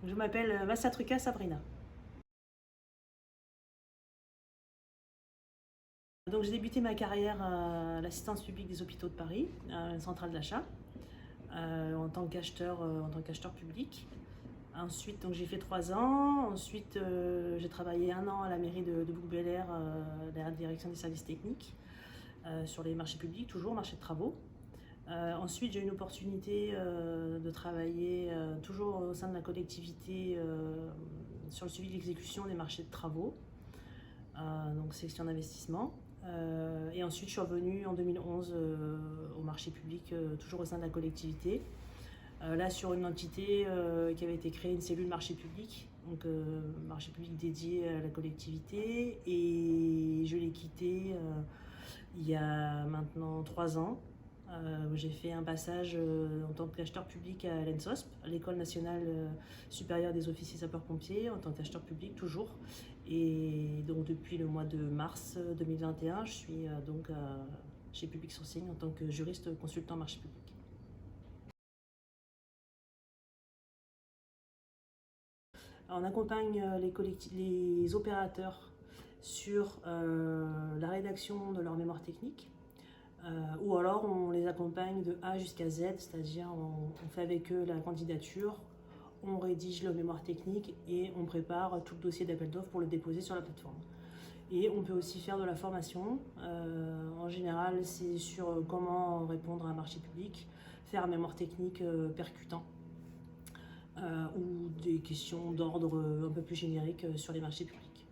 Je m'appelle Massatruka Sabrina. Donc j'ai débuté ma carrière à l'assistance publique des hôpitaux de Paris, à la centrale d'achat, en tant qu'acheteur public. Ensuite, donc j'ai fait 3 ans. Ensuite, j'ai travaillé 1 an à la mairie de Bouc-Bel-Air, la direction des services techniques, sur les marchés publics, toujours marché de travaux. Ensuite, j'ai eu une opportunité de travailler toujours au sein de la collectivité sur le suivi de l'exécution des marchés de travaux, donc section d'investissement. Et ensuite, je suis revenue en 2011 au marché public, toujours au sein de la collectivité. Là, sur une entité qui avait été créée, une cellule marché public, donc marché public dédié à la collectivité. Et je l'ai quitté il y a maintenant 3 ans. J'ai fait un passage en tant qu'acheteur public à l'ENSOSP, à l'École nationale supérieure des officiers sapeurs-pompiers, en tant qu'acheteur public toujours. Et donc depuis le mois de mars 2021, je suis chez Public Sourcing en tant que juriste consultant marché public. Alors, on accompagne les opérateurs sur la rédaction de leur mémoire technique. Ou alors on les accompagne de A jusqu'à Z, c'est-à-dire on fait avec eux la candidature, on rédige le mémoire technique et on prépare tout le dossier d'appel d'offres pour le déposer sur la plateforme. Et on peut aussi faire de la formation. En général, c'est sur comment répondre à un marché public, faire un mémoire technique percutant ou des questions d'ordre un peu plus générique sur les marchés publics.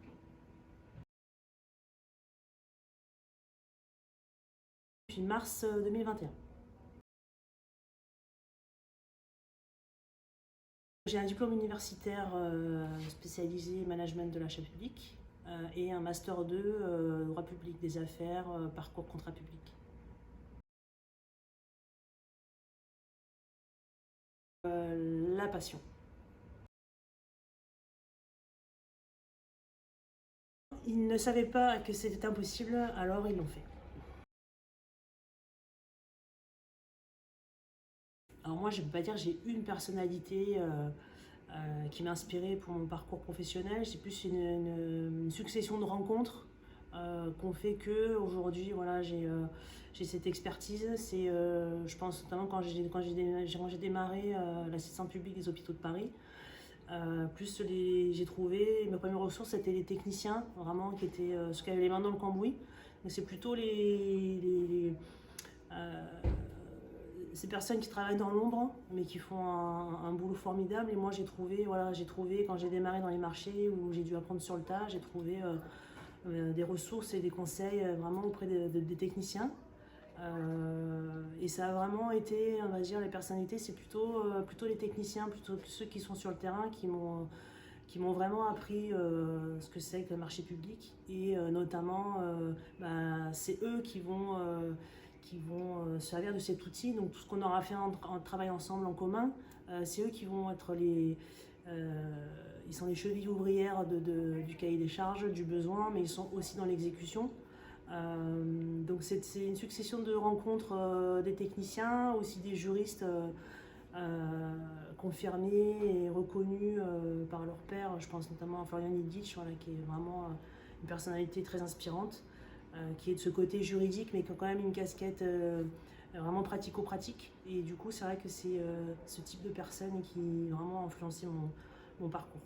Depuis mars 2021. J'ai un diplôme universitaire spécialisé management de l'achat public et un master 2 droit public des affaires, parcours contrat public. La passion. Ils ne savaient pas que c'était impossible, alors ils l'ont fait. Alors moi, je ne peux pas dire que j'ai une personnalité qui m'a inspirée pour mon parcours professionnel. C'est plus une succession de rencontres qu'on fait que aujourd'hui, voilà, j'ai cette expertise. C'est, je pense notamment quand j'ai démarré l'assistant public des hôpitaux de Paris. J'ai trouvé mes premières ressources, c'était les techniciens, vraiment, ceux qui avaient les mains dans le cambouis. Donc c'est plutôt euh, ces personnes qui travaillent dans l'ombre, mais qui font un boulot formidable. Et moi, j'ai trouvé quand j'ai démarré dans les marchés où j'ai dû apprendre sur le tas, j'ai trouvé des ressources et des conseils vraiment auprès des techniciens. Et ça a vraiment été, on va dire, les personnalités, c'est plutôt les techniciens, plutôt que ceux qui sont sur le terrain, qui m'ont vraiment appris ce que c'est que le marché public. Et notamment, c'est eux qui vont servir de cet outil. Donc tout ce qu'on aura fait en travail ensemble, en commun, c'est eux qui vont être ils sont les chevilles ouvrières du cahier des charges, du besoin, mais ils sont aussi dans l'exécution. Donc c'est une succession de rencontres des techniciens, aussi des juristes confirmés et reconnus par leur père. Je pense notamment à Florian Illich, voilà, qui est vraiment une personnalité très inspirante, qui est de ce côté juridique, mais qui a quand même une casquette vraiment pratico-pratique. Et du coup, c'est vrai que c'est ce type de personne qui a vraiment influencé mon parcours.